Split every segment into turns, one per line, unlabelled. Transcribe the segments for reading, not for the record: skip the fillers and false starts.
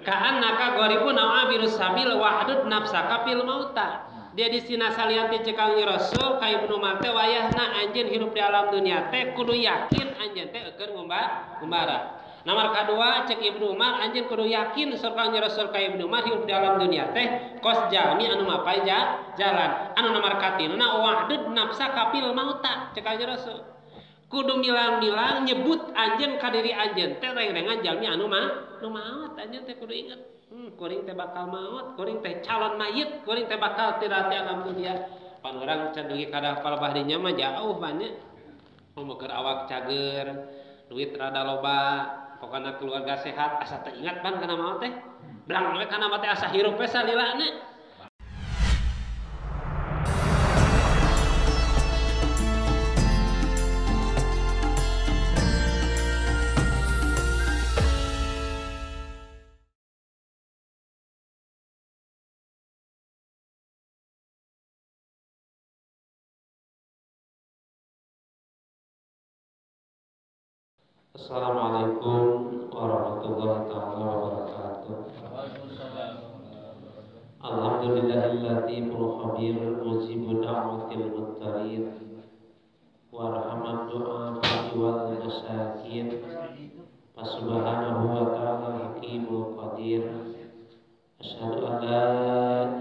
Ka'annaka gharibun aw abirus sabil wahdud nafsaka fil mauta. Dia di sina salianti cekal Rasul ka Ibnu Umar teh wayahna anjeun hirup di alam dunia teh kudu yakin anjeun teh eukeun ngumbara. Nomor kedua cek Ibnu Umar anjeun kudu yakin surga Rasul ka Ibnu Umar hirup di alam dunia teh kos jalmi anu mapai jalan. Anu nomor katiluna wahdud nafsaka fil mauta cekal Rasul. Kudu milang-milang nyebut anjeun ka diri anjeun teh reng-rengan jalmi anu maot anjeun teh kudu inget. Kuring teh bakal maut, kuring teh calon mayit, kuring teh bakal tirat di alam dunia. Pan urang can dugi kada hafal bahdinya mah jauh banyak. Keur awak cager, duit rada loba, pokona keluarga sehat, asa teu ingat ban kana maot teh. Blang we kana mah teh asa hirup we salilana. Assalamualaikum warahmatullahi taala wabarakatuh. Alhamdulillahil khabir mujibu da'watil muttarin warhamat du'a wal masakin. Subhanahu wa ta'ala hakimu qadir. Asyhadu an la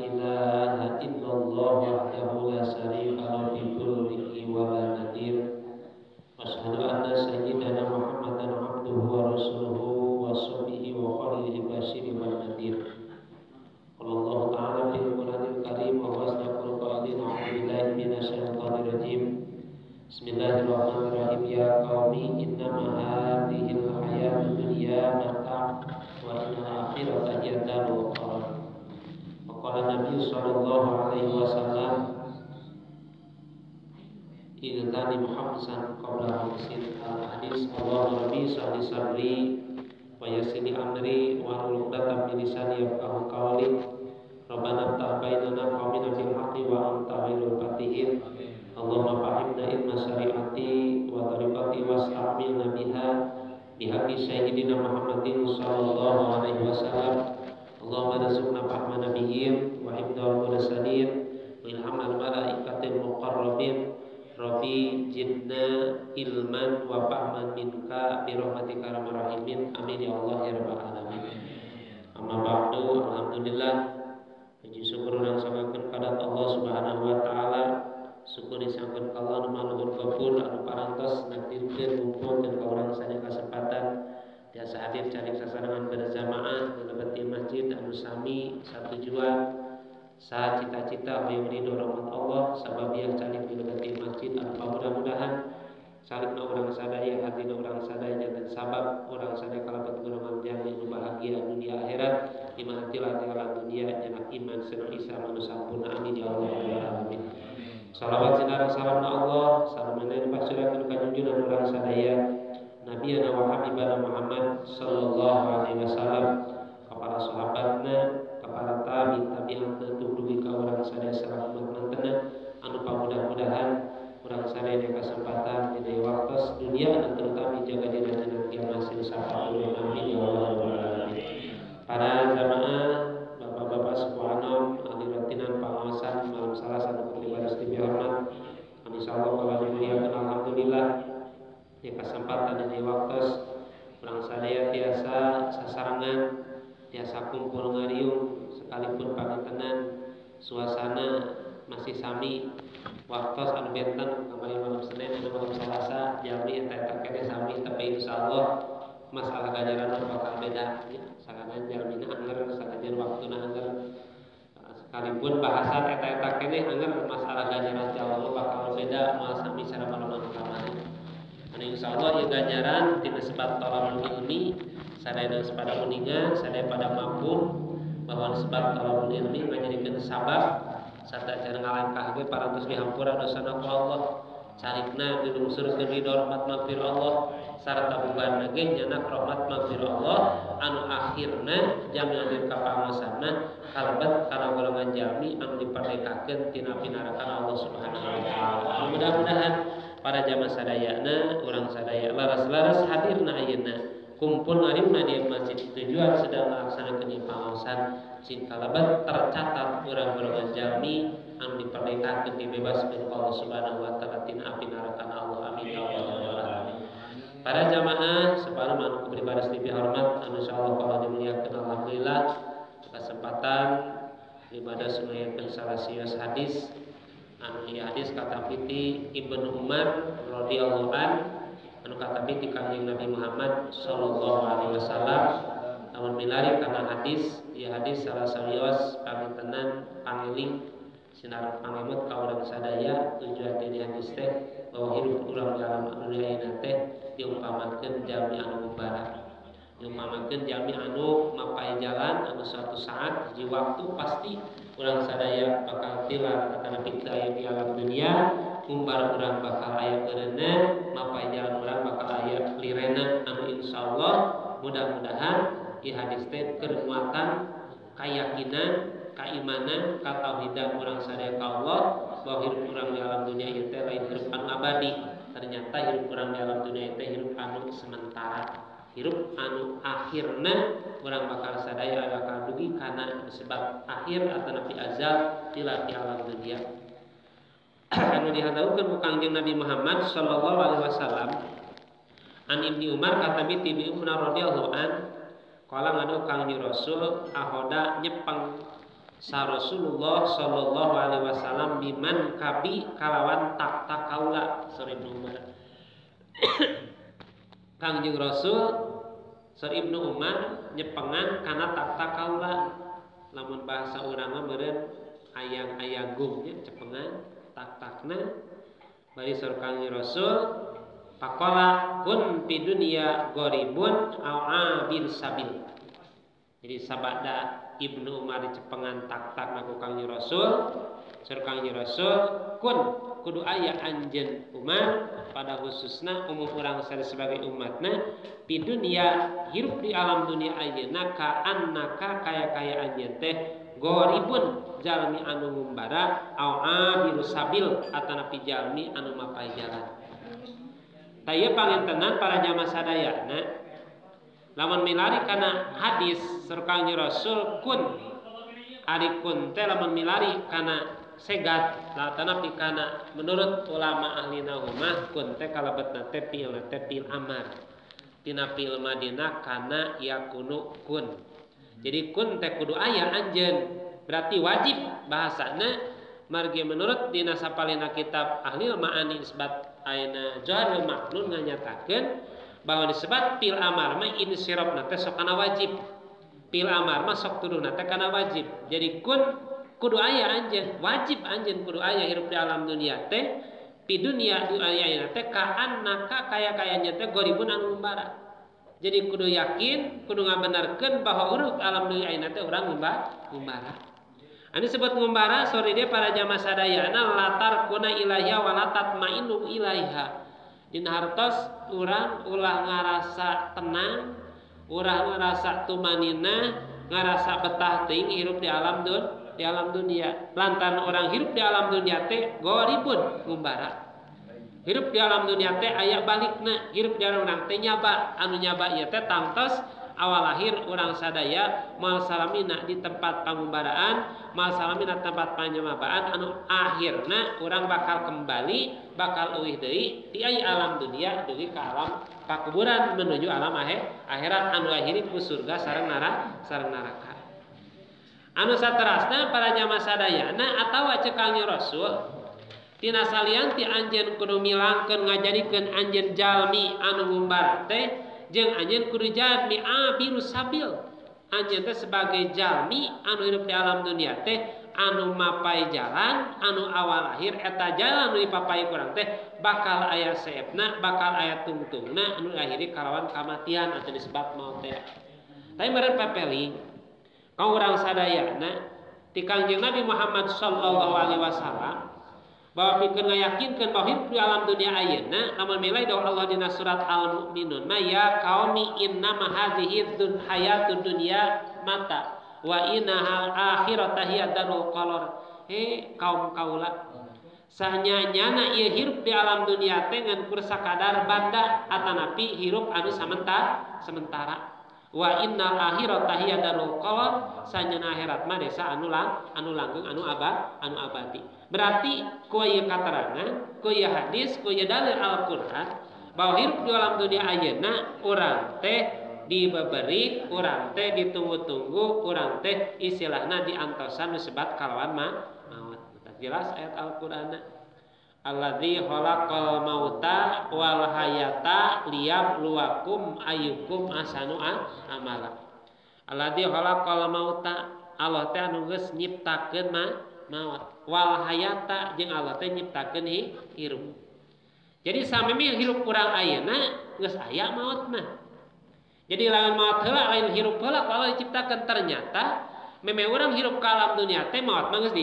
ilaha illallah wahdahu la syarika lahu fil mulki wa la nadir. Asyhadu anna sayyidana Muhammadan abduhu wa rasuluhu wa sahbihi wa khalilihi basyiri wa nadhir. Allah Ta'ala fil Qur'anil Karim wa wasdaqul qailin a'udzu billahi minasyaitonir rajim. Bismillahirrahmanirrahim. Ya qaumi innama hadhil hayatud dunya mata' wa innal akhirata hiya darul qarar. Qala Nabi sallallahu alaihi wasallam Idhani muhamsan qabla hamsin al-hadis Allahumma rabbi sahli sadri wa yassini amri wa hlul 'uqdatam min lisani yafqahu qawli. Rabbana ta'bainana qawmina bil haqqi wa anta khairul fatihin. Allahumma fahimna ilma syari'ati wa tariqati wasta'milna biha bihaqqi sayyidina Muhammadin sallallahu alaihi wasallam. Allahumma rizqna fahma nabiyyin wa hifdzal mursalin wa ilhamna malaikatil muqarrabin. Rabbi jidna ilman wa fahman minka bi rahmatika arhamar rahimin. Amin ya Allah ya rabbal alamin. Amma ba'du, alhamdulillah puji syukur dan sangakeun kadat Allah Subhanahu wa taala. Syukur disangkeun ka Allah nu maha ghafur anu parantos nakdirkeun ngumpulkeun ka urang sadaya kesempatan tiasa hadir cari sasarangan berjamaah di lebeti masjid anu sami satujuan saat cita-cita hoyong ridho rahmat Allah sabab yang calik di lebeti masjid anu mudah-mudahan salikna urang sadaya hatina urang sadaya dan sabab urang sadaya kalebet golongan jami anu bahagia dunia akhirat di mana tilah dunia jenak iman senang Islam anu sampurna. Amin ya Allah ya alamin. Salawat sinarang salamna Allah salamana dipasurakeun ka junjungan urang sadaya Nabi wa Habibana Muhammad sallallahu alaihi wasallam, kepada sahabatna, kepada tabi'in dugi ka urang sadaya sareng mantenna anu pamudah-mudahan urang sadaya di kesempatan di waktu dunia dan terutama jaga diri dan kiamat sapa. Amin ya Allah ya alamin. Para jamaah bapak-bapak sekalian ahli ratinan pengawasan malam Selasa anu ibadah dihormat. Insyaallah kalau dimuliakan alhamdulillah di kesempatan di waktu urang sadaya biasa sasarangan biasa kumpul ngariung sekalipun pangantenan suasana masih sami waktu anu benten kamari malam Senin anu malam Selasa jami eta kene sami tapi insyaallah masalah ganjaran bakal beda ya sanganan jalmina anger sanajan waktuna anger sekalipun bahasan eta kene anger masalah ganjaran jauh bakal beda moal sami cara malam kamari. Insyaallah ieu ganjaran tina sebab tolong ilmi sadaya pada uningan sadaya pada mampu bahwa sebab tolong ilmi ngajadikeun sabab sarta cara ngalangkah ge parantos dihampura dosana ku Allah carikna dilungsurkeun ridho rahmat maghfir Allah sarta bubarna ge nyanak rahmat maghfir Allah anu akhirna jami hadir ka pangaosanna kalebet kana golongan jalmi anu dipardekakeun tina pinarakan Allah Subhanahu wa taala. Mudah-mudahan para jamaah sadayana urang sadaya laras-laras hadirna ayeuna kumpul ngarimna di masjid tujuan sedang melaksanakan pengawasan sing kalabat tercatat urang golongan jalmi anu diperdekakeun dibebaskeun Allah Subhanahu wa taala tina api neraka Allah amin ya rabbal alamin. Para jamaah sabarang anu beribadah lebih hormat anu insyaallah kalau dimuliakeun alhamdulillah kesempatan ibadah sunayakeun salasius hadis anu ieu hadis kata piti Ibnu Umar radhiyallahu an anu katabi di Kanjeng Nabi Muhammad sallallahu alaihi wasallam namun milari kana hadis ieu hadis salah salios pangintenan pangiling sinar pangemut ka urang sadaya tujuan di hadis teh bahwa hidup urang dalam dunia ieu teh diumpamakeun jalmi anu ngumbara diumpamakeun jalmi anu mapai jalan anu suatu saat hiji waktu pasti urang sadaya bakal tilar kana pitaya di alam dunia umbar urang bakal aya eureunna mapai jalan urang bakal aya lirena anu insyaallah mudah-mudahan ieu hadis teh keur muatan kayakinan keimanan katauhidan urang sadaya ka Allah bahwa hidup urang di alam dunia ieu teh lain hidup anu abadi ternyata hidup urang di alam dunia teh hidup anu sementara hirup anu akhirna urang bakal sadaya bakal dugi kana sebab akhir atau nabi azal di alam dunia. Anu dihadaukeun ku Kangjeng Nabi Muhammad sallallahu alaihi wasallam an Ibnu Umar kata bi Ibnu Umar radhiyallahu an qala ngadu Kangjeng Rasul ahoda nyepeng sa Rasulullah sallallahu alaihi wasallam biman kabi kalawan tak kaula sari Ibnu Umar. Kangjeng Rasul sari Ibnu Umar nyepengan kana tak kaula lamun bahasa urang mah meureun ayang-ayagum nya cepengan tak-takna bari sar Kangjeng Rasul faqala kun fi dunya gharibun au abir sabil. Jadi sabada Ibnu Umar dicepengan tak-tak ku Kangjeng Rasul sar Kangjeng Rasul kun kudu aya anjeun Umar pada khususna umum urang sebagai umatna di dunia hirup di alam dunia ayeuna ka annaka kaya anjeun teh gharibun jalmi anu ngumbara au abiru sabil atanapi jalmi anu mapai jalan. Taya pangintenan para jamaah sadayana lamun milari kana hadis sareng Rasul kun ari kun teh lamun milari kana segat latanapi kana menurut ulama ahli nahwu mah kun teh kalebetna teh pilna teh pil amar tina pil madina kana yakunu kun. Jadi kun teh kudu aya anjeun berarti wajib bahasana margi menurut dina sapalena kitab ahli ma'ani isbat aina Jawahirul Maknun nganyatakeun bahwa disebut pil amar mah insirafna teh sok kana wajib pil amar mah sok tuduhna teh kana wajib. Jadi kun kudu aya anjeun wajib anjeun kudu aya hirup di alam dunia teh pi dunia aya teh ka annaka kaya-kayanya teh goribun anu ngumbara. Jadi kudu yakin kudu ngabenarkeun bahwa urang alam dunia ayeuna teh urang ngumbara. Anu disebut ngumbara sore dia para jamaah sadayana latar kuna ilaiha walatat mainu ilaiha. Dina hartos urang ulah ngarasa tenang, urang ngarasa tumanina, ngarasa betah teuing hirup di alam dunia. Lantaran orang hirup di alam dunia teh goribun ngumbara. Hirup di alam dunia teh aya balikna, hirup di alam urang teh nyaba, anu nyaba ieu teh tangtos awal lahir urang sadaya mal salamina di tempat pangumbaraan, mal salamina tempat panyamabaan anu akhirna urang bakal kembali, bakal euih deui di alam dunia dugi ka alam pakuburan menuju alam akhirat anu akhiri ku surga sareng neraka. Anu saterasna para jamaah sadayana atawa ceuk Kangjeng Rasul tina salian ti anjeun kudu milangkeun ngajadikeun anjeun jalmi anu ngumbar teh jeung anjeun kudu jalmi abiru sabil. Anjeun teh sebagai jalmi anu hidup di alam dunia teh anu mapai jalan anu awal lahir eta jalan anu dipapai kurang teh bakal aya seepna, bakal aya tungtungna anu akhiri kalawan kamatian atau disebut maut teh. Tapi meureun pepeling ka urang sadayana ti Kangjeng Nabi Muhammad sallallahu alaihi wasallam bahwa pikeun ngayakinkeun bahwa hidup di alam dunia ayeuna lamun milai daun Allah dina surat Al-Mu'minun ma ya qaumi innama hadhihi hayatud dunya mata wa innahal akhirata hiya darul qarar. Kaum kaula Sanyana ieu hirup di alam dunia teh ngan kur sakadar banda atanapi hirup anu sementara. Wa innal akhirata hiya darul qarar, sanyana akhirat mah desa anu langgeng anu abadi. Berarti ku ieu katerangan, ku ieu hadis, ku ieu dalil Al-Qur'an bahwa hirup di alam dunia ayeuna urang teh diberi, urang teh ditunggu-tunggu, urang teh istilahna diantosan disebut kalawan maut. Jelas ayat Al-Qur'an. Alladzi khalaqal mauta wal hayata liyabluwakum ayyukum ahsanu amala. Alladzi khalaqal mauta, Allah teh anu geus nyiptakeun maut. Wal hayata jeung Allah teh nyiptakeun hirup. Jadi samemi hirup urang ayeuna geus aya maut mah. Jadi lawan maut heula lain hirup heula kalau diciptakeun ternyata meme urang hirup ka alam dunia teh maut mah geus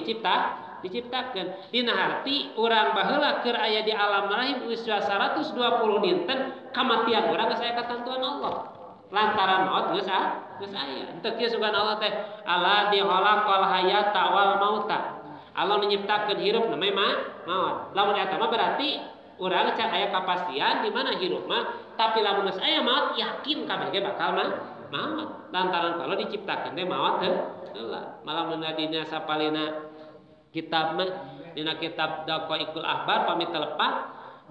diciptakeun. Dina harti urang baheula keur aya di alam rahim usia 120 dinten kamatian urang geus aya katentuan Allah. Lantaran maut geus aya. Henteu kieu sugan Allah teh Allah di khalaqal hayata wal mauta. Allah menciptakeun hirup namanya maut. Lamun eta mah berarti urang can aya kapastian di mana hirup mah, tapi lamun geus aya maut yakin kabeh ge bakal maut. Lantaran kalau diciptakeun teh maut heula. Malah mun dina sapalina kitab mah dina kitab Daqaiqul Ahbar pamit telepah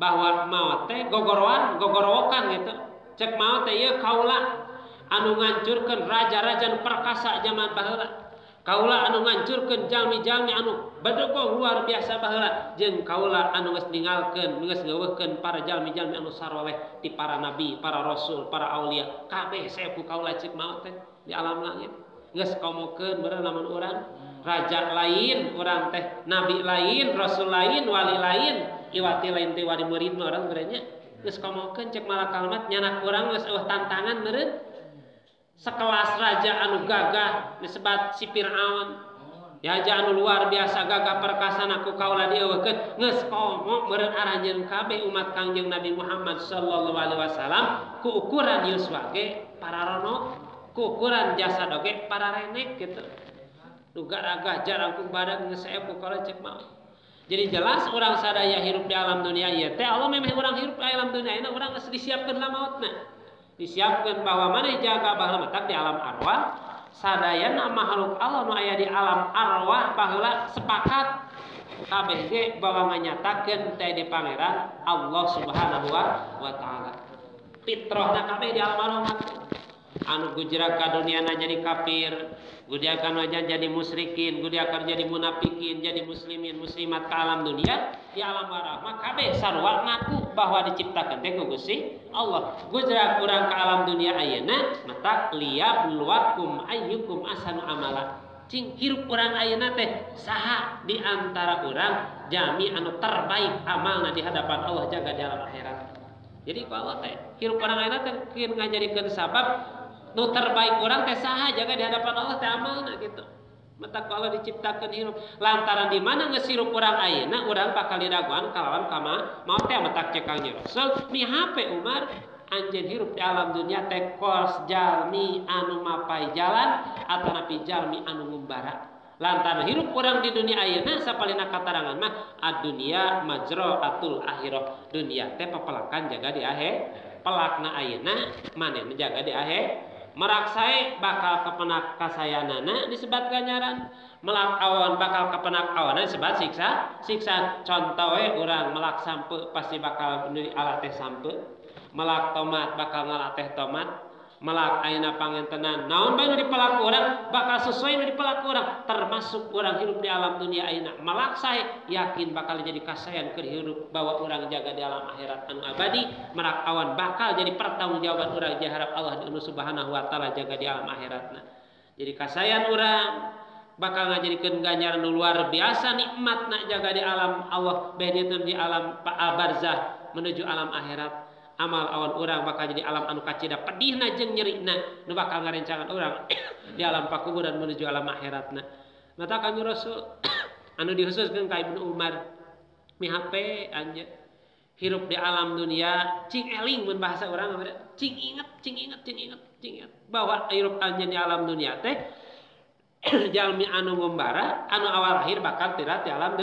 bahwa maut teh gogorowokan gitu. Cek maut teh ieu kaula anu ngancurkeun raja-raja perkasa zaman baheula. Kaula anu ngancurkeun jalmi-jalmi anu badogong luar biasa baheula jeung kaula anu geus ninggalkeun geus ngeuweuhkeun para jalmi-jalmi anu saroleh ti para nabi, para rasul, para aulia. Kabeh saepu kaula cek maut teh di alam langit. Geus komokeun beureun lamun urang raja lain, urang teh nabi lain, rasul lain, wali lain, iwati lain teh wali murid mah urang berenya geus komokeun cek malakal maut nyanak urang geus eueuh tantangan meureun. Sekelas raja anu gagah disebut si Fir'aun. Raja anu luar biasa gagah perkasana ku kaula dieuweukeun geus komo meureun aranjeun kabeh umat Kangjeng Nabi Muhammad sallallahu alaihi wasallam ku ukuran yuswa ge para rono, ku ukuran jasad oge para renek gitu. Duga ragah jarangkung badan geus saepu kaula cek maut. Jadi jelas urang sadaya hirup di alam dunia ieu teh Allah memeh urang hirup di alam dunia ini urang geus disiapkeun lah mautna. Disiapkeun bahwa maneh jaga baheula matak di alam arwah sadayana makhluk Allah nu aya di alam arwah baheula sepakat kabeh ge bahwa nganyatakeun teh di pangeran Allah Subhanahu wa taala. Fitrahna kabeh di alam arwah anu gujrak ka duniana jadi kafir, gudiakan aja jadi musyrikin, gudiakan jadi munafikin, jadi muslimin muslimat ka alam dunia di alam arwah mah kabeh sarua ngaku bahwa diciptakeun teh ku Gusti Allah. Gujrak urang ka alam dunia ayeuna mata liyabluwakum ayyukum ahsanu amala. Cing hirup urang ayeuna teh saha di antara urang jami anu terbaik amalna di hadapan Allah jaga di alam akhirat. Jadi ku Allah teh hirup urang ayeuna teh keur ngajadikeun sabab nu terbaik urang teh saha jaga di hadapan Allah teh amalna gitu. Mata ku Allah diciptakeun hirup lantaran di mana geus hirup urang ayeuna urang bakal diraguan kalawan kama maot teh matak cek Kangjeng Rasul mi hape Umar anjeun hirup di alam dunia teh kos jalmi anu mapai jalan atanapi jalmi anu ngumbara. Lantaran hirup urang di dunia ayeuna sapalina katarangan mah ad-dunya majra'atul akhirah. Dunia teh papelakan jaga di akhir. Pelakna ayeuna manehna jaga di akhir. Merak sae bakal kepenak kasayanana disebat ganjaran. Melak awan bakal kepenak awana disebat siksa. Contoh we urang melak sampe pasti bakal meuli alat teh sampe. Melak tomat bakal ngalat teh tomat. Melak ayeuna pangentenan naon bae nu dipelaku urang bakal sesuai nu dipelaku urang termasuk urang hirup di alam dunia ayeuna melak sae yakin bakal jadi kasayan keur hirup bahwa urang jaga di alam akhirat anu abadi merak awan bakal jadi pertanggungjawaban urang di harap Allah Subhanahu wa taala jaga di alam akhiratna. Jadi kasayan urang bakal ngajadikeun ganjaran nu luar biasa nikmatna jaga di alam Allah bae di alam barzah menuju alam akhirat. Amal awan urang bakal jadi alam anu kacida pedihna jeung nyerina nu bakal ngarencangan urang di alam pakuburan menuju alam akhiratna. Mata Kanjeng Rasul anu dihususkeun ka Ibnu Umar mi hape anjeun hirup di alam dunia cing eling mun bahasa urang cing inget bahwa hirup anjeun di alam dunia teh jalmi anu ngumbara anu awal lahir bakal tirat di alam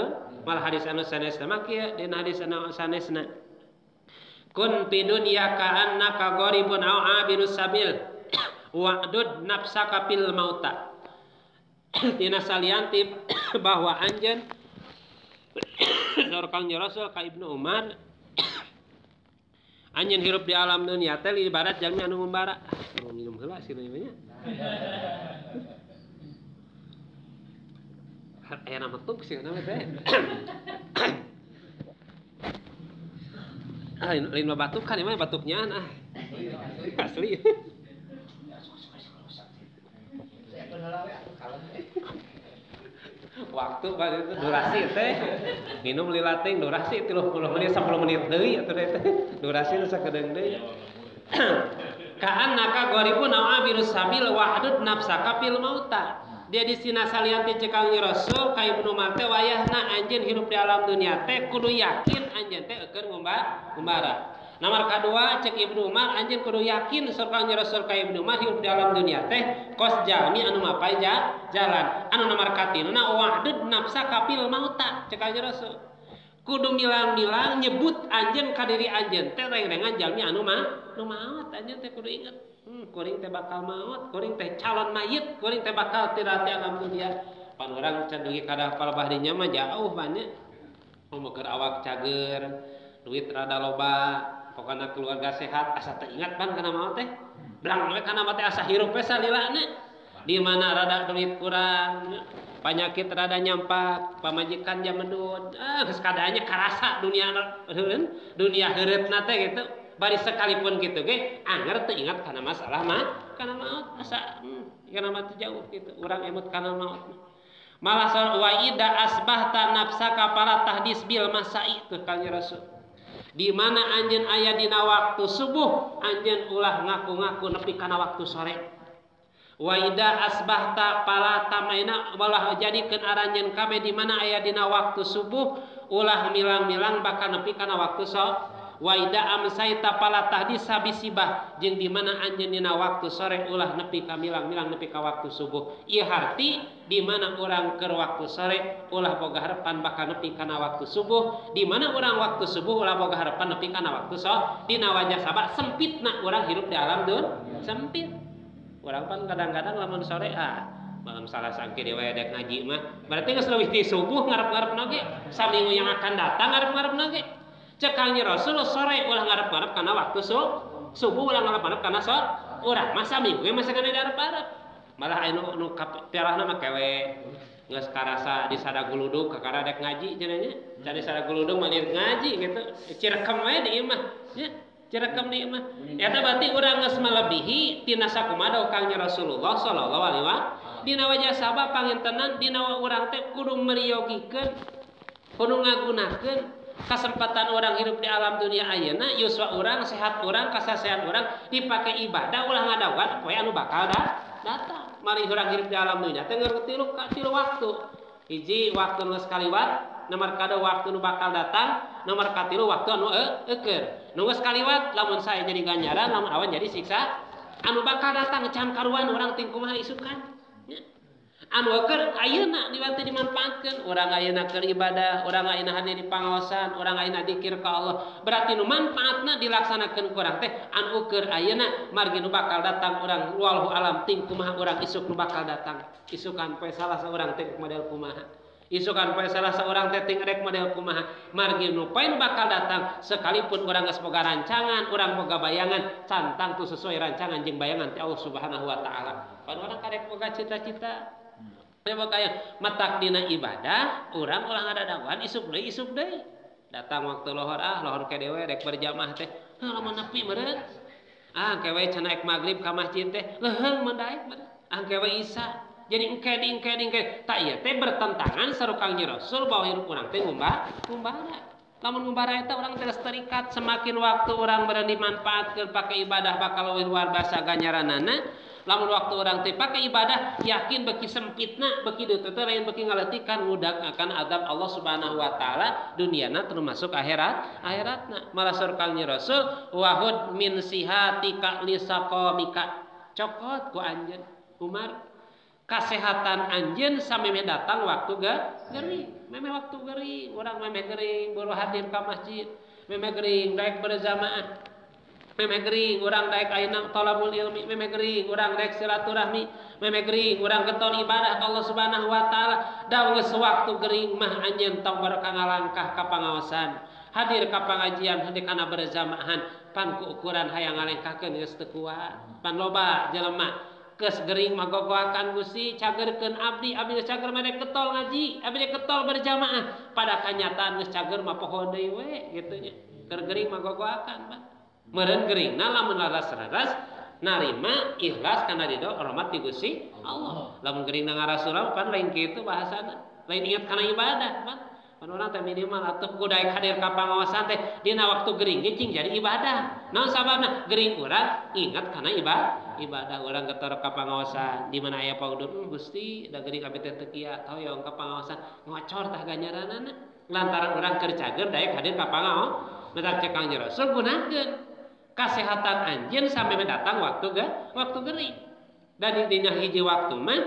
Mal hadis anu sanesna mah kieu dina hadis anu sanesna. Kun fi dunya ka'annaka gharibun aw abirus sabil wa'dud nafsaka fil mauta. Dina salianti bahwa anjeun saur Kangjeng Rasul ka Ibnu Umar anjeun hirup di alam dunia teh ibarat jalmi anu ngumbara. Mau minum heula sih nya. Aya nama tuk sih nama teh. Lain mah batuk kan emang batuknya asli. Waktu pada itu durasi teh minum lila teh durasi 30 menit 10 menit deui atuh teh durasi nu sakedeung deui. Ka'annaka gharibun aw abirus sabil wa'dud nafsaka fil mauta. Dia di sina salianti cek Kangjeng Rasul ka Ibnu Umar teh wayahna anjeun hirup di alam dunia teh kudu yakin anjeun teh eukeun ngumbara. Nomor kedua cek Ibnu Umar anjeun kudu yakin saur Kangjeng Rasul ka Ibnu Umar hirup di alam dunia teh kos jalmi anu mapai jalan. Anu nomor katiluna wa'dud nafsaka fil mauta cek Kangjeng Rasul. Kudu milang-milang nyebut anjeun ka diri anjeun teh reng-rengan jalmi anu maot anjeun teh kudu inget. Kuring teh bakal maut, kuring teh calon mayit, kuring teh bakal tirat di alam dunia. Pan urang can dugi kada hafal bahdinya mah jauh banyak. Momoker awak cager, duit rada loba, pokona keluarga sehat, asa teu ingat pan kana maot teh. Blang we kana mah teh asa hirup we salilana. Di mana rada duit kurang, penyakit rada nyampak, pamajikan jamendun, geus kadaanya karasa dunia heureutna teh gitu. Bari sekalipun gitu ge anger teu ingat kana masalah mah kana maot asa kana mah jauh gitu urang emut kana maot malah sal wa ida asbahta nafsaka para tahdis bil masai teu Kangjeng Rasul di mana anjeun aya dina waktu subuh anjeun ulah ngaku-ngaku nepi kana waktu sore wa ida asbahta para tamaina walah jadikeun aranjeun kabeh di mana aya dina waktu subuh ulah milang-milang bakal nepi kana waktu sore wa ida amsaita pala tahdis sabisibah jeung di mana anjeun dina waktu sore ulah nepi ka milang-milang nepi ka waktu subuh ieu harti di mana urang keur waktu sore ulah boga harepan bakal nepi kana waktu subuh di mana urang waktu subuh ulah boga harepan nepi kana waktu sore dina wajah sabab sempitna urang hirup di alam dunya sempit urang pan kadang-kadang lamun sore malam salah sangke dewa dek ngaji mah berarti geus leuwih ti subuh ngarep-ngarepna ge saminggu yang akan datang ngarep-ngarepna ge cek Kangjeng Rasul sore ulah ngarep-ngarep kana waktu subuh ulah ngarep-ngarep kana sore urang masa minggu masa kana ngarep-ngarep malah anu piarahna mah kewe geus karasa di sadaguludug kakara dek ngaji cenah nya cari sadaguludug mah ngaji gitu cirekem we di imah nya cirekem di imah eta berarti urang geus malebihi tina sakumaha Kangjeng Rasulullah sallallahu alaihi wasallam dina wajah sabab pangintenan dina urang teh kudu meriyogikeun kudu ngagunakeun kesempatan orang hidup di alam dunia ayeuna yuswa orang sehat orang kasasehan orang dipake ibadah ulah ngadawan poe anu bakal datang mari urang hidup di alam dunia teh tilu waktu hiji waktu nu sekaliwat nomor kadua waktu nu bakal datang nomor katilu waktu anu eukeur nu geus kaliwat lamun saya jadi ganjaran lamun awan jadi siksa anu bakal datang can karuan urang ting kumaha isukan anu keur ayeuna diwanti dimanfaatkeun urang ayeuna keur ibadah urang ayeuna hadir di pangaosan urang ayeuna dzikir ka Allah berarti nu manfaatna dilaksanakeun ku urang teh anu keur ayeuna margi nu bakal datang urang wallahu alam ting kumaha urang isuk nu bakal datang isukan poe salah saurang teh model kumaha isukan poe salah saurang teh ting rek model kumaha margi nu poe nu bakal datang sekalipun urang geus boga rancangan urang boga bayangan cantang tu sesuai rancangan jeung bayangan ti Allah Subhanahu wa taala pan urang karek boga cita-cita makanya matak dina ibadah urang ulah ngadadawan isuk deui datang waktu lohor lohor kedewe rek berjamaah teh lamun nepi meureun kewe can naik magrib ka masjid teh leuheung mendaek kewe isya jadi engke tak ieu teh bertentangan sareng Kangjeng Rasul bahwa hirup urang teh ngumbara lamun ngumbara eta urang teh terikat semakin waktu urang beureun dimanfaatkeun pake ibadah bakal luar biasa ganjaranana lamun waktu orang teh pake ibadah yakin beki sempitna beki dieu teh lain beki ngaletikan ngudag akan adab Allah Subhanahu wa taala duniana termasuk akhiratna malah saur Kangjeng Rasul wahud min sihatika lisaqamika cokot ku anjeun Umar Kasehatan anjeun sameme datang waktu gering. Meme waktu gering, urang meme gering buru hadir ka masjid. Meme gering daek berjamaah. Meme gering urang daek ayeuna thalabul ilmi, meme gering urang daek silaturahmi, meme gering urang getol ibadah Allah Subhanahu wa taala. Da geus waktu gering mah anjeun tong barokah ngalangkah ka pangaosan. Hadir ka pangajian, hadir kana berjamaahan, pan ku ukuran hayang ngalengkahkeun geus teu kuat. Pan loba jelema geus gering magogoakan Gusti cagerkeun abdi geus cager mah ketol ngaji, abdi ketol berjamaah. Pada kanyataan geus cager mah poho deui we kitu nya. Keur gering magogoakan, Pak. Meureun geringna lamun laras-laras narima ikhlas kana ridho hormat ti Gusti Allah. Lamun geringna ngarasurau pan lain kitu bahasana. Lain ingat kana ibadah, Pak. Pan urang teh minimal atuh kudu daek hadir ka pangaosan teh dina waktu gering ge cing jadi ibadah. Naon sababna? Gering urang ingat kana ibadah urang getor ka pangaosan di mana aya paudut Gusti da gering abdi teh teu kieu toyong ka pangaosan ngocor tah ganjaranana lantaran urang keur cager daek hadir ka pangaosan. Meta cek Kangjeng Rasul gunakeun kasehatan anjeun sampai datang waktu gering. Dan dina hiji waktu mah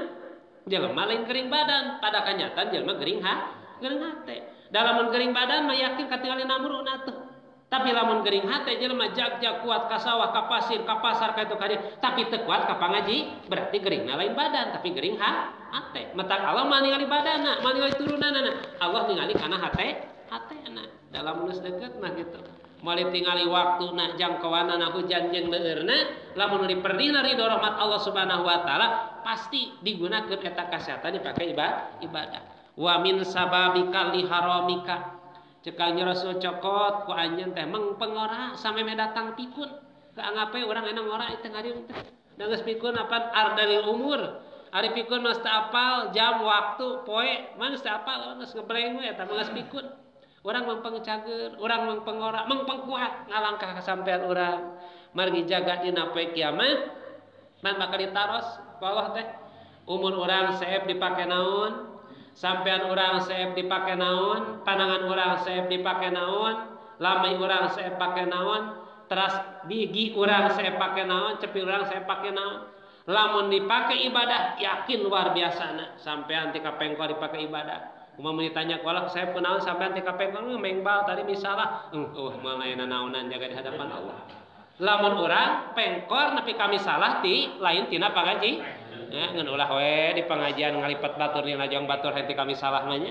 jelema lain gering badan, pada kenyataan jelema gering hate. Dalam gering badan mah yakin katingali namruna tuh. Tapi lamun gering hate jelema jag-jag kuat ka sawah, ka pasir, ka pasar ka itu ka dieu, tapi teu kuat ka pangaji, berarti geringna lain badan tapi gering hate. Metak Allah mah ningali badanna, mah ningali turunanna. Allah ningali kana hatena. Dalam geus deukeut mah gitu. Moal tingali waktuna jangkauanna hujan jeung leueurna, lamun diperdina ridho rahmat Allah Subhanahu wa taala, pasti digunakeun eta kasehatan dipake ibadah. Wa min sababika li haramika. Ceuk Kangjeng Rasul cokot ku anjeun teh mengpengora sameme datang pikun. Kaangape urang enak ngora teh ngadieu teh. Da geus pikun apan ardalil umur. Ari pikun mah teu apal jam waktu poe, mah teu apal geus ngebreng we eta mah geus pikun. Urang mengpeng cager, urang mengpengora, mengpengkuat ngalangkah ka sampean urang. Margi jaga dina poe kiamat. Man bakal ditaros ku Allah teh. Umur urang saeb dipake naon? Sampean urang saeb dipake naon, panangan urang saeb dipake naon, lamai urang saeb pake naon, teras gigi urang saeb pake naon, cepi urang saeb pake naon. Lamun dipake ibadah yakin luar biasana sampean ti kapengkor dipake ibadah. Umpama ditanya ku Allah saeb kunaon sampean ti kapengkor mengbal tadi misalnya, moal aya naonan jaga di hadapan Allah. Lamun urang pengkor nepi kami salah ti lain tina pangaji. Ngan ulah we di pengajian ngalipat batur dina jong batur henti kami salah mah nya.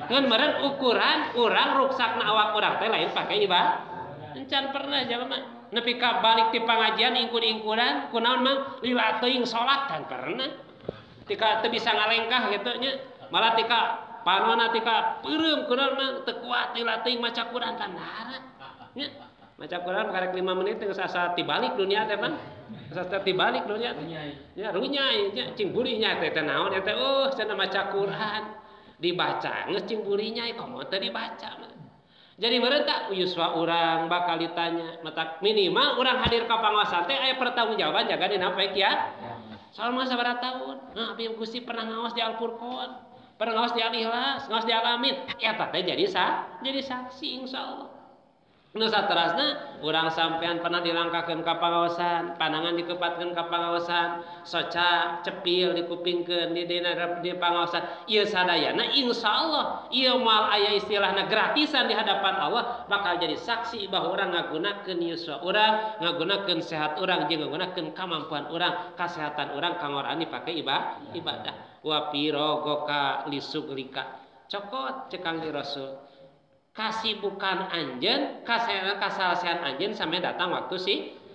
Ngan meureun ukuran urang ruksakna awak urang teh lain pake ibadah. Encan pernah jelema nepi ka balik ti pengajian ingkun-ingkuran kunaon mah lila teuing salat kan pernah. Tika teu bisa ngalengkah kitu nya. Malah tika panonna tika peureum kunaon mah teu kuat lila teuing maca Quran kan dahara. Nya. Maca Quran karek 5 menit geus asa tibalik dunia teh pan. Asa tibalik dunia teh. Ya runyai nya cing burinya teh naon eta cenah maca Quran dibaca geus cing burinya komo teh dibaca. Jadi meureun tak yuswa urang bakal ditanya mata minimal urang hadir ka pangaosan teh aya pertanggungjawaban jaga dina poe kiamat. Soal mah sabaraha taun? Nah, abi Gusti pernah ngaos di Al-Furqan, pernah ngaos di Al-Ikhlas, ngaos di Al-Amin. Eta teh jadi saksi insyaallah. Nu saterasna urang sampean pernah dilangkahkeun ka pangaosan, panangan dikepatkeun ka pangaosan, soca cepil dikupingkeun di pangaosan. Ieu sadayana insyaallah ieu moal aya istilahna gratisan di hadapan Allah bakal jadi saksi bahwa urang ngagunakeun yuswa urang, ngagunakeun sehat urang jeung ngagunakeun kamampuan urang, kasehatan urang kangoraan dipake ibadah. Wa pirogoka lisuglika. Cokot cek Kangjeng Rasul. Kasibukan anjeun kasalesean anjeun sampai datang waktu si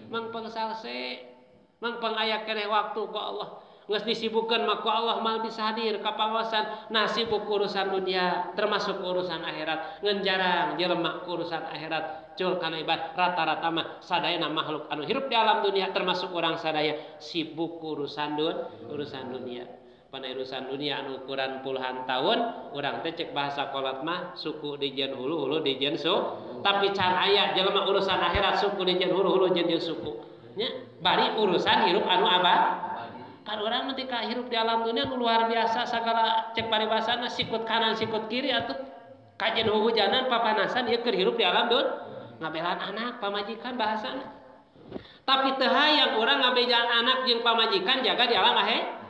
mangpeng salse mangpeng aya keneh waktu ku Allah geus disibukkeun mah ku Allah mal bisa hadir ka pangaosan nah sibuk urusan dunia termasuk urusan akhirat ngan jarang jelema urusan akhirat cul kana ibadah rata-rata mah sadayana makhluk anu hirup di alam dunia termasuk urang sadaya sibuk urusan dunia. Pada urusan dunia anu ukuran puluhan tahun urang teh cek bahasa kolot mah suku dijieun hulu dijieun tapi can aya jelema urusan akhirat suku dijieun hulu jeung suku nya bari urusan hirup anu abad kan urang mah tika hirup di alam dunia anu luar biasa sagala cek paribasana sikut kanan sikut kiri atuh kajen hujanan papanasan ieu keur hirup di alam dunia ngabelaan anak pamajikan bahasana tapi teu hayang urang ngabelaan anak jeung pamajikan jaga di alam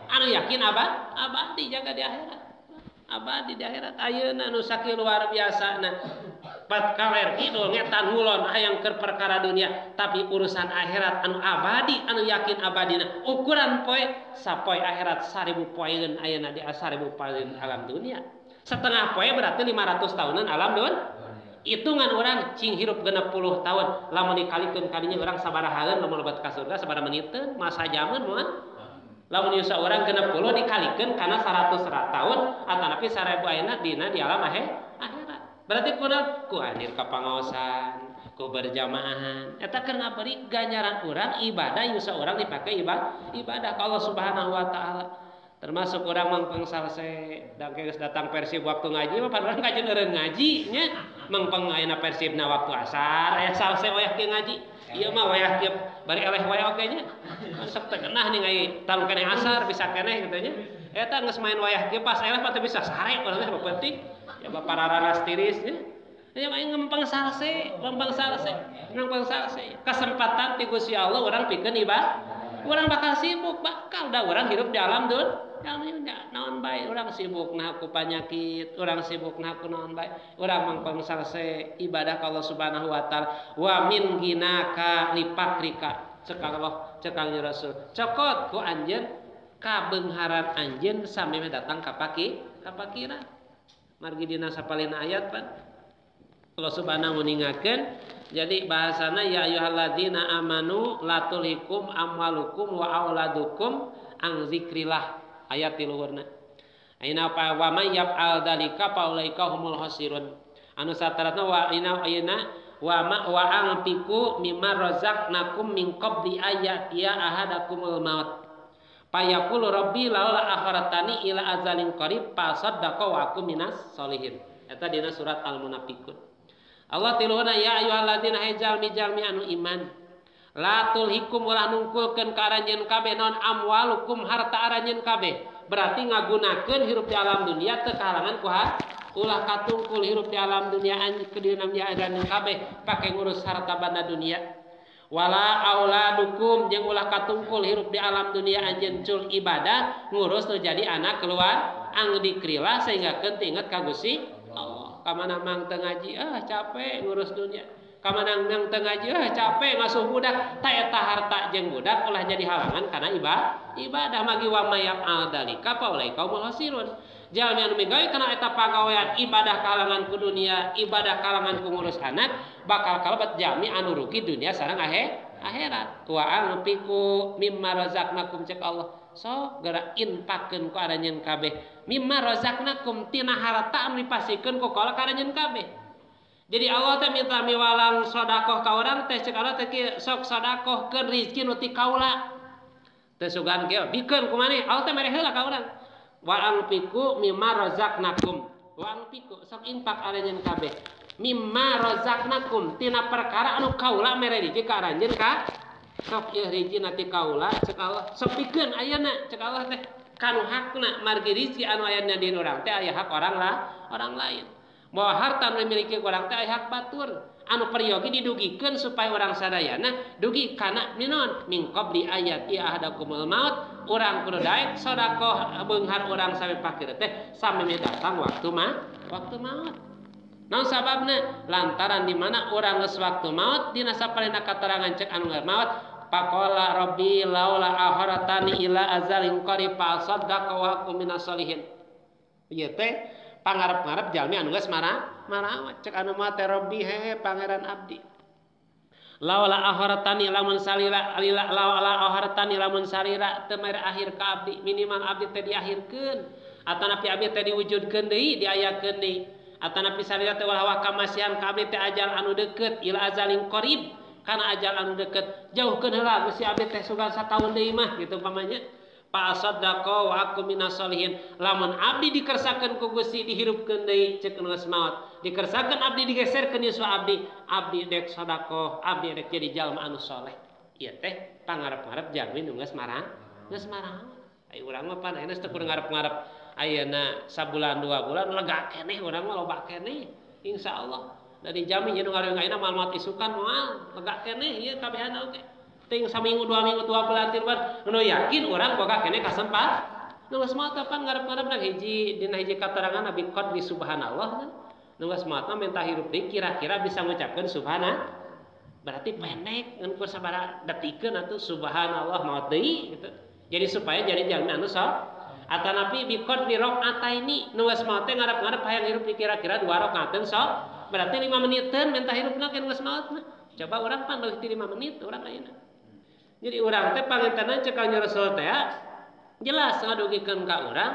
anu yakin abadi jaga di akhirat. Abadi di akhirat ayeuna nu sakieu luar biasa na pat kaler kidul ngetan ngulon hayang keur perkara dunia tapi urusan akhirat anu abadi anu yakin abadina ukuran poe sapoe akhirat 1000 poeun ayeuna di 1000 poeun alam dunia setengah poe berarti 500 tahunan alam dunia hitungan orang cing hirup 60 tahun lamun dikalikeun kadinya urang sabaraha lamun lebat ka surga sabaraha menit masa jaman moal lamun yusa orang 60 dikalikan karena 100 tahun atanapi 1000 ayeuna dina di alam akhirat. Berarti kunaon ku hadir ka pangaosan, ku berjamaah. Eta keur ngabari ganjaran urang ibadah yusa orang dipake ibadah ka Allah Subhanahu wa taala. Termasuk urang mangpeng salse da geus datang Persib waktu ngaji mah padahal kajeun eureun ngaji nya. Mangpeng ayeuna Persibna waktu asar aya salse wayah ke ngaji. Iya mah wayah kieu bari eleh wae oge nya. Sok teu kenah ningali tang keneh asar bisa keneh kitu nya. Eta geus main wayah kieu pas eleh teh bisa sare padahal mah penting. Ya papararas tiris nya. Ya main ngempeng salse. Kesempatan ti Gusti Allah urang pikeun ibadah. Urang bakal sibuk bakal da urang hirup di alam dunya. Naon bae urang sibuk nah ku panyakit, urang sibuk nah ku naon bae. Urang mangpeng salse ibadah ka Allah Subhanahu wa taala. Wa min ginaka lipakrika. Cek Allah, cek Kangjeng Rasul. Cokot ku anjeun kabeungharan anjeun sameme datang ka pakira. Margi dina sapalina ayat pan. Allah Subhanahu ningakeun jadi bahasana ya ayyuhalladzina amanu la tulhikum amwalukum wa auladukum an zikrillah ayat di luhurna. Ayeuna pa wa may yaf'al dzalika fa ulaika humul khasirun. Anu sataratna wa ayeuna wa anfiqu mimma razaqnakum min qabli ayati ahadakumul maut. Payaqulu rabbi laula akharatani ila azalin qarib fa saddaqa wa akum minas solihin. Eta dina surat Al-Munafiqun. Allah tiluhuna ya ayyuhalladzina jalmi anu iman la tulhikum ulah nungkulkeun ka aranjeun kabeh naon amwalukum harta aranjeun kabeh berarti ngagunakeun hirup di alam dunia teu kahalangan ku ulah katungkul hirup di alam dunia ke dina aranjeun kabeh pake ngurus harta banda dunia wala auladukum jeung ulah katungkul hirup di alam dunia anjeun cul ibadah ngurus teu jadi anak keluar ang dikrilah sehingga keun inget ka Gusti Allah. Kamana mang teu ngaji capek ngurus dunia. Kamana mang teu ngaji capek ngasuh budak. Ta eta harta jeung budak ulah jadi halangan kana ibadah magi wa mayam aldalika fa ulaika humul khasirun. Jalmi anu migawe kana eta pagawean ibadah kalangan ku dunia, ibadah kalangan ku ngurus anak bakal kalebet jalmi anu rugi dunia sareng akhirat. Wa anfiqu mimma razaqnakum cek Allah. So geura infakkeun ku aranjeun kabeh mimma razaqnakum tina harta anu dipasikeun ku kala ka aranjeun kabeh. Jadi Allah teh minta miwalang sedekah ka urang teh cek Allah teh sok sedekahkeun rezeki nu ti kaula. Teu sugan kieu bikeun ku maneh Allah teh mere heula ka urang. Wa anfiqu mimma razaqnakum. Wa anfiqu sok infak aranjeun kabeh. Mimma razaqnakum tina perkara anu kaula mere rezeki ka aranjeun ka sok ieu hiji nanti kaula cek Allah sok pikeun ayeuna cek Allah teh kanu hakna margi rezeki anu aya di urang teh aya hak orang lain bahwa harta anu dimiliki urang teh aya hak batur anu peryogi didugikeun supaya urang sadayana dugi kana minoon min qabli ayati ahadakumul maut urang kudu daek sedekah beunghar urang sampai pakir teh sameme datang waktu maut. Naon sababna lantaran di mana urang geus waktu maut dina sapalena katerangan cek anu maut faqala rabbi laula akharatani ila azalin qarib fa saddaqa wa akum minas solihin. Ieu teh pangarep-ngarep jalmi anu geus marawat cek anu mah teh rabbi he pangeran abdi. Laula akharatani lamun salira laula akharatani lamun salira teu mere akhir ka abdi minimal abdi teh diakhirkeun atanapi abdi teh diwujudkeun deui diayakeun deui. Atanapi salira teh walawa kamasihan ka abdi teh ajal anu deukeut ila azalin qarib kana ajal anu deukeut jauhkeun heula geus si abdi teh sugan sataun deui mah gitu umpamanya fa saddaqa wa akum minas solihin lamun abdi dikersakeun ku Gusti dihirupkeun deui ceuk geus maot dikersakeun abdi digeserkeun ieu abdi dek sedekah abdi dek jadi jalma anu saleh ieu teh pangarep-ngarep jalmi nu geus marang ai urang mah pan ayeuna teu kudu ngarep-ngarep ayeuna sabulan 2 bulan lega keneh urang mah loba keneh insyaallah dari jami jeung ngareung ayeuna malmat isukan moal lega keneh ieu kabehana oge ting saminggu 2 minggu 2 bulan 3 bulan nu yakin urang boga keneh Nu geus maot pan ngarep-ngarep hiji dina hiji katerangan Nabi Qadri subhanallah kan. Nu geus maot mah mentah hirup deui kira-kira bisa ngucapkeun subhana. Berarti pendek ngan ku sabaraha detikeun atuh subhanallah maot deui gitu. Jadi supaya jadi jalmi anu atanapi bi qadri rakaataini nu geus maot teh ngarep-ngarep hayang hirup kira-kira 2 rakaateun sok. Berarti 5 meniteun mentah hirupna kan geus maot mah. Coba urang pan leuwih ti 5 menit urang ayeuna. Jadi urang teh pangintenan cek ka Rasul teh jelas ngadugikeun ka urang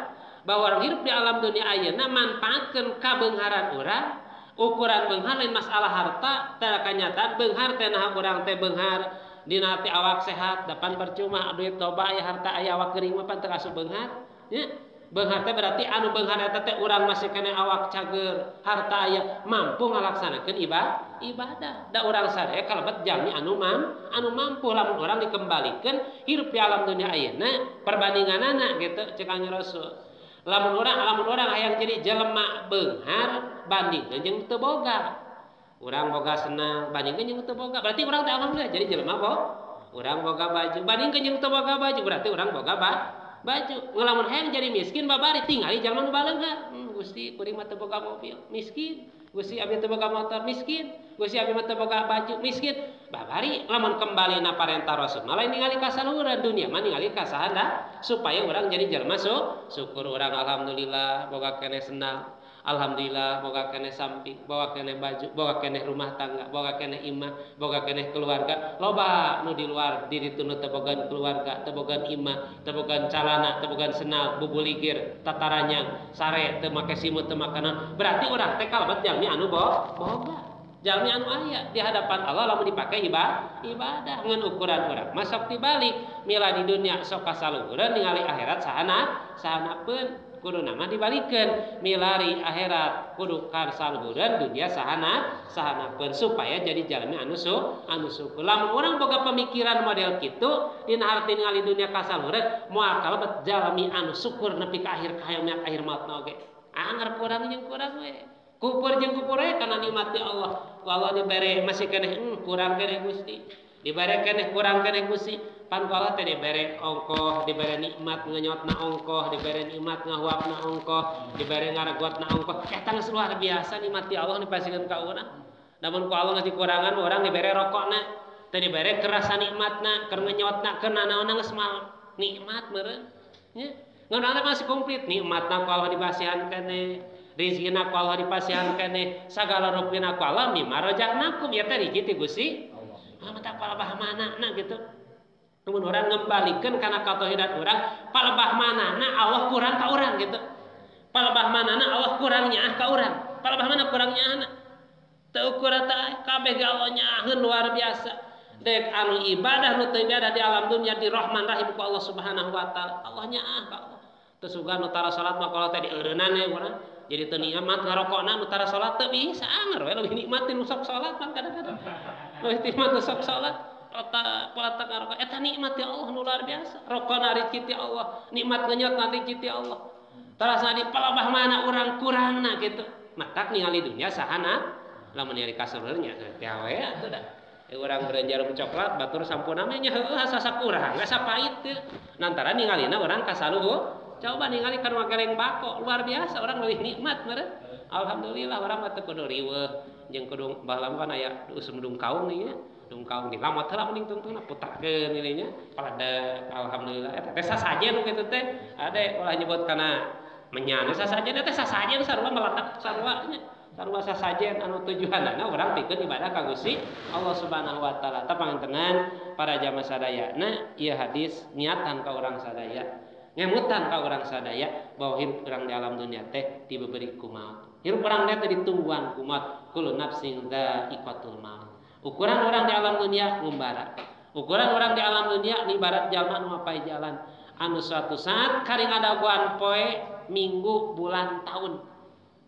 bahwa orang hidup di alam dunia ayeuna manfaatkeun kabeungharan urang. Ukuran beunghar lain masalah harta teh kanyataan beunghar teh naha urang teh beunghar dina hati awak sehat dapan percuma duit loba aya harta aya awak geuring mah pan teu asup beunghar nya. Beunghar teh berarti anu beunghar eta teh urang masih kene awak cager harta aya mampu ngalaksanakeun ibadah. Da urang sadaya kalebet jalmi anu mampu lamun urang dikembalikeun hirup di alam dunia ayeuna perbandinganana gitu cek Kanjeng Rasul. Lamun orang hayang jadi jelema beunghar bandingkeun jeung teu boga. Urang boga senang bandingkeun jeung teu boga. Berarti urang teh alhamdulillah jadi jelema urang boga baju bandingkeun jeung teu boga baju berarti urang boga baju. Lamun hayang jadi miskin babari tingali jalma nu baleunghar. Gusti kuring mah teu boga mobil, miskin. Gusti abdi teu boga motor, miskin. Gusti abdi mah teu boga baju, miskin. Babari lamun kembalina parentah Rasul lain ningali ka saluhuran dunia mah ningali ka sahanda supaya urang jadi jelema syukur urang alhamdulillah boga keneh senang. Alhamdulillah boga keneh samping, boga keneh baju, boga keneh rumah tangga, boga keneh imah, boga keneh keluarga. Loba nu di luar diri teu teu bogan keluarga, teu bogan imah, teu bogan calana, teu bogan senal, bubuligir, tataranyang, sare, teu make simut, teu makanan. Berarti urang teh kalebet jalmi anu boga. Jalmi anu aya di hadapan Allah lamun dipake ibadah ngan ukuran urang. Masok dibalik mila di dunia sok kasaluhureun ningali akhirat sahanapeun. Kudu nama dibalikeun milari akhirat kudu kasaluhureun dunia sahanapeun supaya jadi jalmi anu syukur. Lamun urang boga pemikiran model kitu dina harti ningali dunia kasaluhureun moal kalebet jalmi anu syukur nepi ka akhir mautna oge. Ngarep urang jeung kurang we. Kupur jeung kupur kana nikmati Allah. Allah dibere masih keneh kurang keneh Gusti. Dibere keneh kurang keneh Gusti. Pan ku Allah teh dibere ongkoh, dibere nikmat nganyotna ongkoh, dibere nikmat ngahuapna ongkoh, dibere ngaregotna ongkoh. Eta geus luar biasa nikmati Allah dipasikeun ka urang. Namun ku Allah geus dikurangan urang dibere rokokna, teh dibere kerasa nikmatna, keur nganyotna, keur nanaonna geus mal nikmat meureun. Nya. Ngan masih komplit nikmatna ku Allah dipasihan keneh. Rizkina ku Allah dipasihan keneh sagala rupina ku Allah mimma razaqnakum ya teh hiji ti Gusti Allah mah palebah manana gitu. Mun urang ngembalikeun kana katauhidan urang palebah manana Allah kurang ka urang gitu. Palebah manana Allah kurang nyaah ka urang. Palebah mana kurang nyaahna? Teu ukur eta kabeh ge Allah nyaaheun luar biasa. Dek anu ibadah nu teu ibadah di alam dunia di Rahman Rahim ku Allah Subhanahu wa taala. Allah nyaah ka Allah. Teu sugan nu tara salat mah kalau teh dieureunnan we urang. Jadi teu nikmat ngarokokna nu tara salat teu bisa anger we leuwih nikmat ti nu sok salat kan kadang-kadang. Leuwih nikmat nu sok salat pala ngarokok eta nikmat ti Allah nu luar biasa. Rokona rezeki ti Allah, nikmat nganyotna rezeki ti Allah. Tarasna di palebah mana urang kurangna gitu. Matak ningali dunia sahana lamun nyari kasalureun nya teh we atuh da. Urang beureun jarum coklat batur sampurna mah nya heueuh asa sakurang, asa pait teu. Nantara ningalina urang kasaluhur coba ningali kan mageleng bako luar biasa orang leuwih nikmat meureun. Alhamdulillah orang mah teu kudu riweuh jeung kudu baheula kan aya usum dungkaung nih nya. Dungkaung dilamot heula mending tungtungna putarkeun ieu nya. Palada alhamdulillah eta teh sasajen nu kitu teh. Ade ulah nyebut kana menyan sasajen teh sasajen sarua meletak sarua nya. Sarua sasajen anu tujuanna urang pikeun ibadah ka Gusti Allah Subhanahu wa taala. Tah pangantengan para jamaah sadayana ieu hadis niatan ka urang sadaya. Ngemutan ka urang sadaya bahwa hirup urang di alam dunia teh diberi ku maut. Hirup urang teh ditungguan ku maut. Kullu nafsin dha'iqatul maut. Ukuran orang di alam dunia ngumbara. Ukuran orang di alam dunia ibarat jalma nu mapai jalan. Anu suatu saat karing adaguan poe, minggu, bulan, tahun.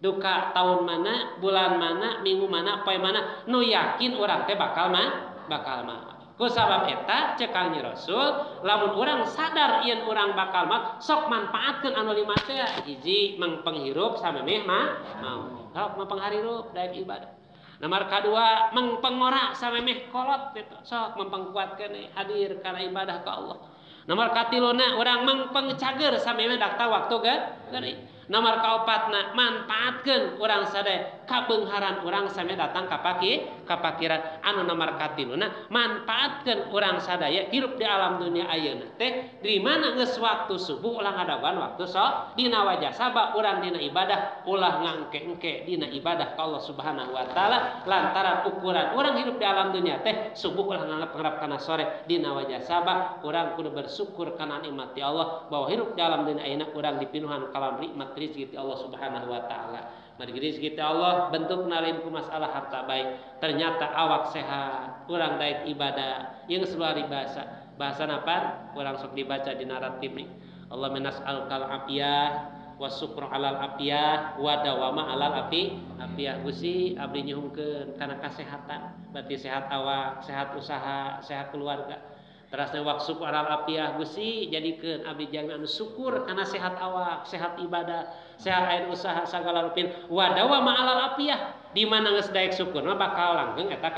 Duka tahun mana, bulan mana, minggu mana, poe mana nu yakin urang teh bakal mah. Ku sabab eta cek Kanjeng Rasul lamun urang sadar ieun urang bakal maut sok manfaatkeun anu lima teh hiji mengpenghirup samemeh mah mau sok mengpenghirup daek ibadah. Nomor kedua mengpengora samemeh kolot gitu sok mempengkuatkeun hadir kana ibadah ka Allah. Nomor katiluna urang mangpeng cager sameme dakta waktu geuri. Nomor kaopatna manfaatkeun urang sadaya kabeungharan urang same datang ka pakiran. Anu nomor katiluna manfaatkeun urang sadaya hirup di alam dunia ayeuna teh di mana geus waktu subuh ulah ngadaguan waktu sok dina wajah sabab urang dina ibadah ulah ngangke-engke dina ibadah ka Allah Subhanahu wa taala lantaran ukuran urang hirup di alam dunia teh subuh ulah ngarep kana sore dina wajah sabab urang kudu bersyukur kana nikmat ti Allah bahwa hirup di alam dunia ayeuna urang dipinuhan kalam nikmat rezeki Allah Subhanahu wa taala. Mari rezeki Allah bentukna lain ku masalah harta baik. Ternyata awak sehat, urang daek ibadah. Yang seluari bahasa apa? Urang sok dibaca di naratib nih. Allah menas'alukal afiyah wasyukru alal afiyah wa dawama alal afiyah. Gusti abdi nyuhungkeun kana kasehatan. Berarti sehat awak, sehat usaha, sehat keluarga. Terasna wak syukur alal afiyah Gusti jadikeun abdi jalmi anu syukur kana sehat awak, sehat ibadah, sehat air usaha sagala rupin wa dawama alal afiyah di mana geus daek syukur mah bakal langgeng eta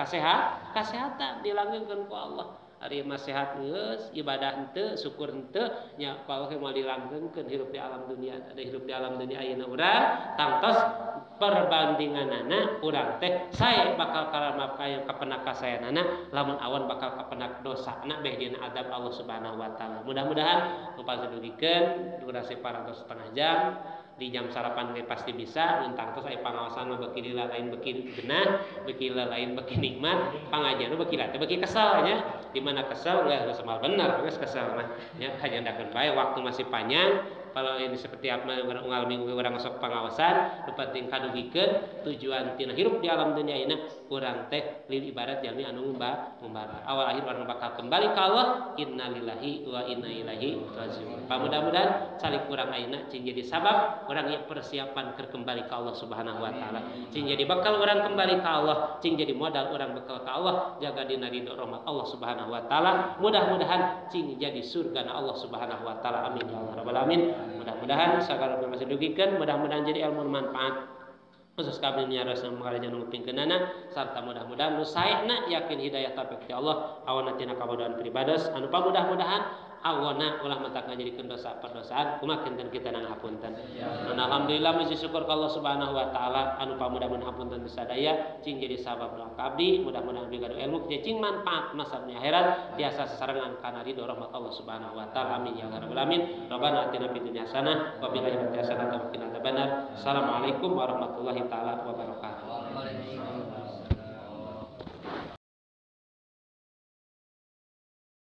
kasehatan dilanggengkeun ku Allah. Ari mah sehat geus, ibadah henteu, syukur henteu, nya ku Allah moal dilanggengkeun hirup di alam dunia. Ada hirup di alam dunia ayeuna urang tangtos perbandinganana urang teh sae bakal karamap kaya kapenak kasayanana lamun awan bakal kapenak dosana beh dina adab Allah Subhanahu wa taala. Mudah-mudahan upasa dugikeun durasi parantos setengah jam di jam sarapan pasti bisa tentang terus aya pangaosan mah beuki lila lain beuki genah beuki lila lain beuki nikmat pangajian beuki lila beuki kesal nya di mana kesal geus semal bener geus kesal mah nya hajandakeun bae waktu masih panjang kalau ini seperti apa unggal minggu urang sok pangaosan nu penting kadugikeun tujuan tina hirup di alam dunia ayeuna urang teh lil ibarat jalmi anu ngumbara awal akhir urang bakal kembali ka Allah innalillahi wa inna ilaihi rajiun. Mudah-mudahan salik urang ayeuna cing jadi sabab urang ieu persiapan keur kembali ka Allah Subhanahu wa taala. Cing jadi bakal urang kembali ka Allah, cing jadi modal urang bekal ka Allah, jaga dina ridho rahmat Allah Subhanahu wa taala. Mudah-mudahan cing jadi surga Allah Subhanahu wa taala. Amin ya rabbal alamin. Mudah-mudahan sagala masih dugikeun, mudah-mudahan jadi ilmu manfaat. Khusus kami menyarankan mengajar ngupingkeunana sarta mudah-mudahan nu saena yakin hidayah taufik ti Allah awana tina kamudahan pribados anu mudah-mudahan awana ulah mentak ngajadikeun dosa perdosaan kumaha kinten kita nang hapunten. Dan alhamdulillah muji syukur ka Allah Subhanahu wa taala anu pamudah-mudahan hapunten sadaya cing jadi sabab doa abdi mudah-mudahan abdi gaduh ilmu cing manfaat masa dunia akhirat biasa sasarangan kana ridho rahmat Allah Subhanahu wa taala. Amin ya rabbal alamin. Rabbana atina fid dunya hasanah wa fil akhirati hasanah wa qina adzabannar. Assalamualaikum warahmatullahi taala wabarakatuh.